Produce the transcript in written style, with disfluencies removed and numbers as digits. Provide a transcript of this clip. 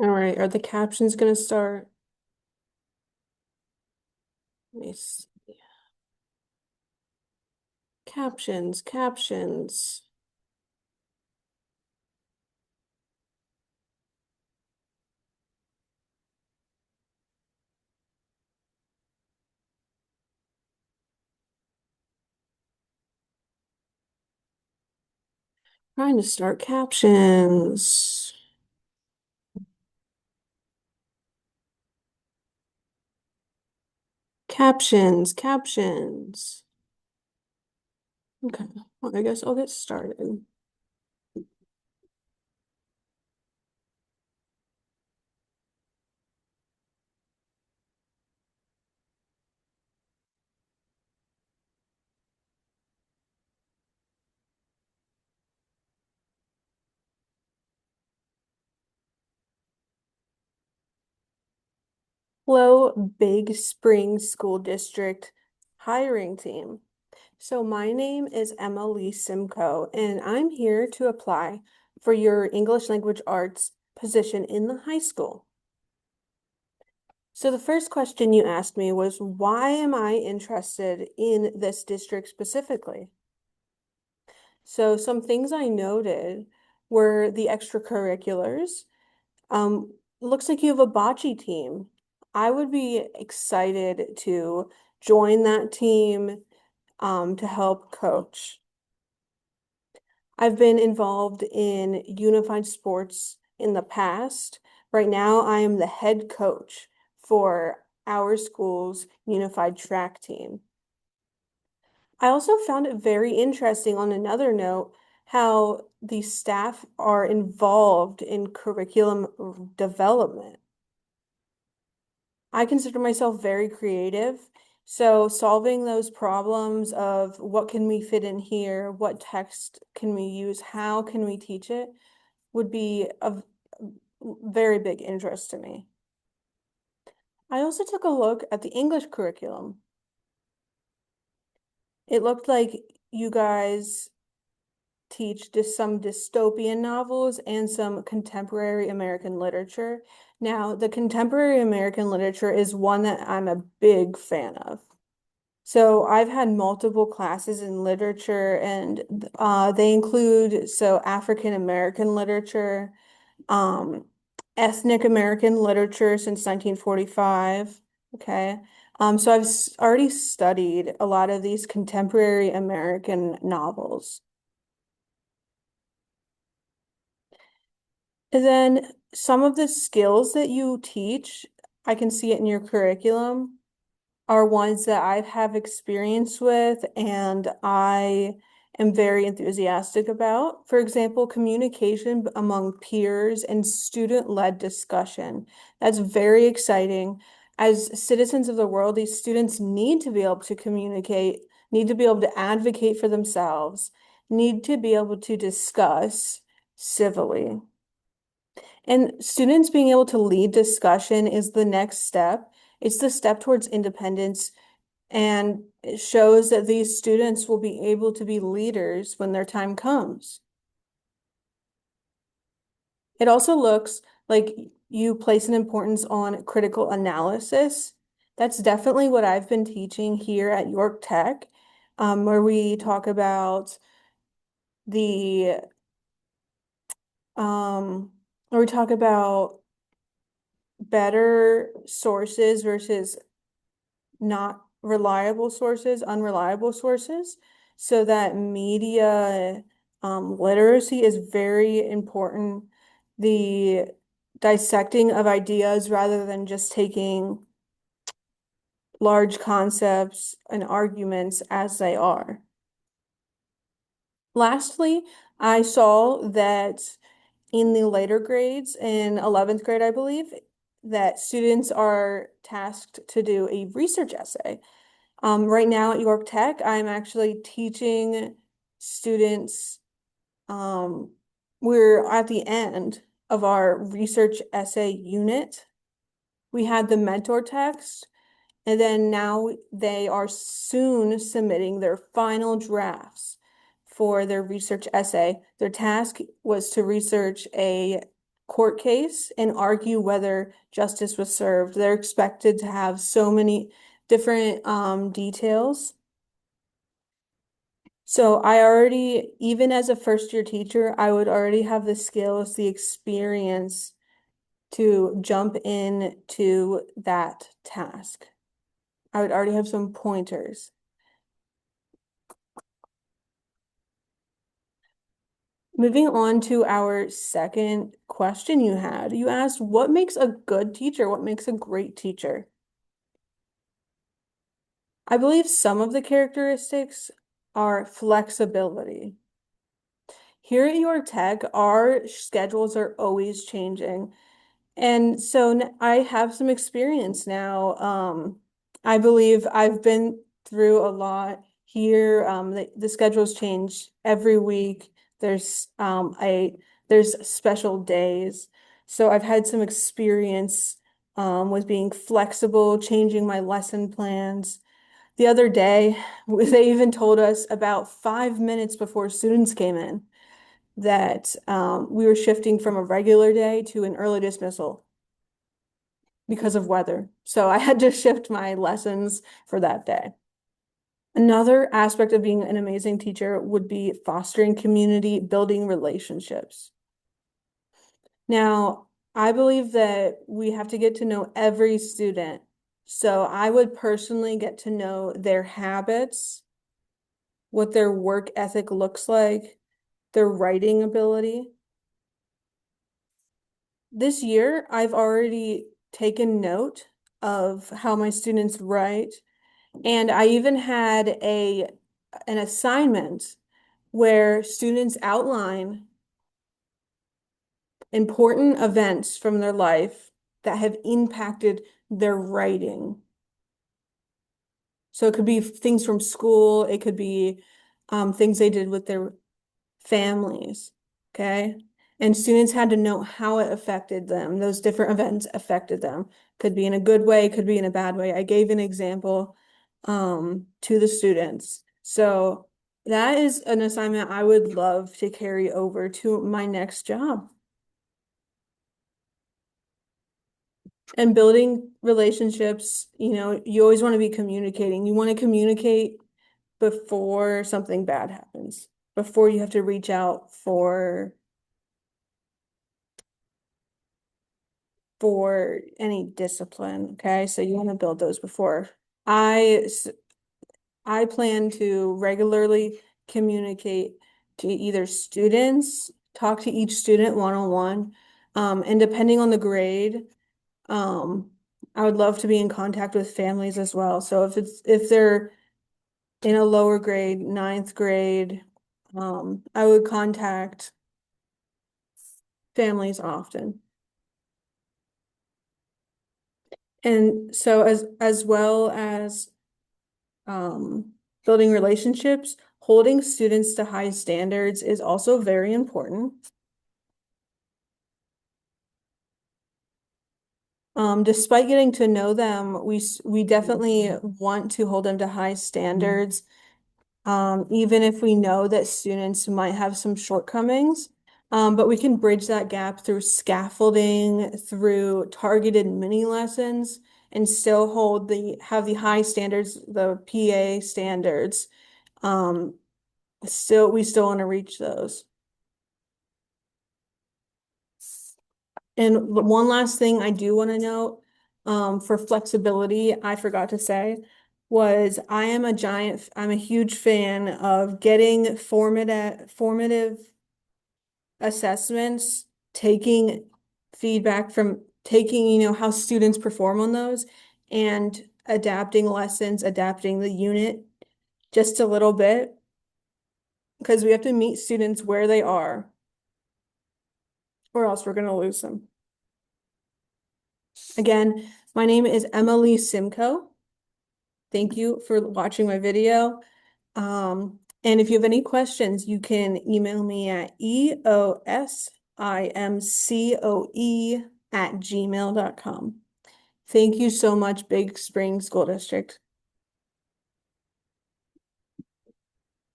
All right, are the captions gonna start? Let me see. Captions, captions. Trying to start captions. Captions, captions. Okay, well, I guess I'll get started. Hello, Big Spring School District hiring team. So my name is Emily Simcoe, and I'm here to apply for your English language arts position in the high school. So the first question you asked me was, why am I interested in this district specifically? So some things I noted were the extracurriculars. Looks like you have a bocce team. I would be excited to join that team, to help coach. I've been involved in unified sports in the past. Right now, I am the head coach for our school's unified track team. I also found it very interesting on another note how the staff are involved in curriculum development. I consider myself very creative. So solving those problems of what can we fit in here, what text can we use, how can we teach it, would be of very big interest to me. I also took a look at the English curriculum. It looked like you guys teach just some dystopian novels and some contemporary American literature. Now, the contemporary American literature is one that I'm a big fan of. So I've had multiple classes in literature, and they include African American literature, um, ethnic American literature since 1945. Okay. So I've already studied a lot of these contemporary American novels. And then some of the skills that you teach, I can see it in your curriculum, are ones that I have experience with and I am very enthusiastic about. For example, communication among peers and student-led discussion. That's very exciting. As citizens of the world, these students need to be able to communicate, need to be able to advocate for themselves, need to be able to discuss civilly. And students being able to lead discussion is the next step. It's the step towards independence, and it shows that these students will be able to be leaders when their time comes. It also looks like you place an importance on critical analysis. That's definitely what I've been teaching here at York Tech, where we talk about the um, where we talk about better sources versus not reliable sources, unreliable sources, so that media literacy is very important. The dissecting of ideas rather than just taking large concepts and arguments as they are. Lastly, I saw that in the later grades, in 11th grade, I believe, that students are tasked to do a research essay. Right now at York Tech, I'm actually teaching students. Um, we're at the end of our research essay unit. We had the mentor text, and then now they are soon submitting their final drafts for their research essay. Their task was to research a court case and argue whether justice was served. They're expected to have so many different details. So I already, even as a first year teacher, I would already have the skills, the experience to jump in to that task. I would already have some pointers. Moving on to our second question you had. You asked, what makes a good teacher? What makes a great teacher? I believe some of the characteristics are flexibility. Here at York Tech, our schedules are always changing. And so I have some experience now. I believe I've been through a lot here. The schedules change every week. There's special days. So I've had some experience with being flexible, changing my lesson plans. The other day, they even told us about 5 minutes before students came in that we were shifting from a regular day to an early dismissal because of weather. So I had to shift my lessons for that day. Another aspect of being an amazing teacher would be fostering community, building relationships. Now, I believe that we have to get to know every student. So I would personally get to know their habits, what their work ethic looks like, their writing ability. This year, I've already taken note of how my students write, and I even had an assignment where students outline important events from their life that have impacted their writing. So it could be things from school, it could be things they did with their families, okay? And students had to know how it affected them. Those different events affected them. Could be in a good way, could be in a bad way. I gave an example to the students. So that is an assignment I would love to carry over to my next job. And building relationships, you always want to be communicating. You want to communicate before something bad happens, before you have to reach out for any discipline, okay? So you want to build those before. I plan to regularly communicate to either students, talk to each student one-on-one, and depending on the grade, I would love to be in contact with families as well. So if they're in a lower grade, ninth grade, I would contact families often. And so as well as building relationships, holding students to high standards is also very important. Despite getting to know them, we definitely want to hold them to high standards, even if we know that students might have some shortcomings. But we can bridge that gap through scaffolding, through targeted mini lessons, and still have the high standards, the PA standards. We still want to reach those. And one last thing I do want to note, for flexibility, I forgot to say, was I'm a huge fan of getting formative assessments, taking feedback from how students perform on those and adapting lessons, adapting the unit just a little bit because we have to meet students where they are or else we're going to lose them. Again, my name is Emily Simcoe. Thank you for watching my video. And if you have any questions, you can email me at eosimcoe@gmail.com. Thank you so much, Big Spring School District.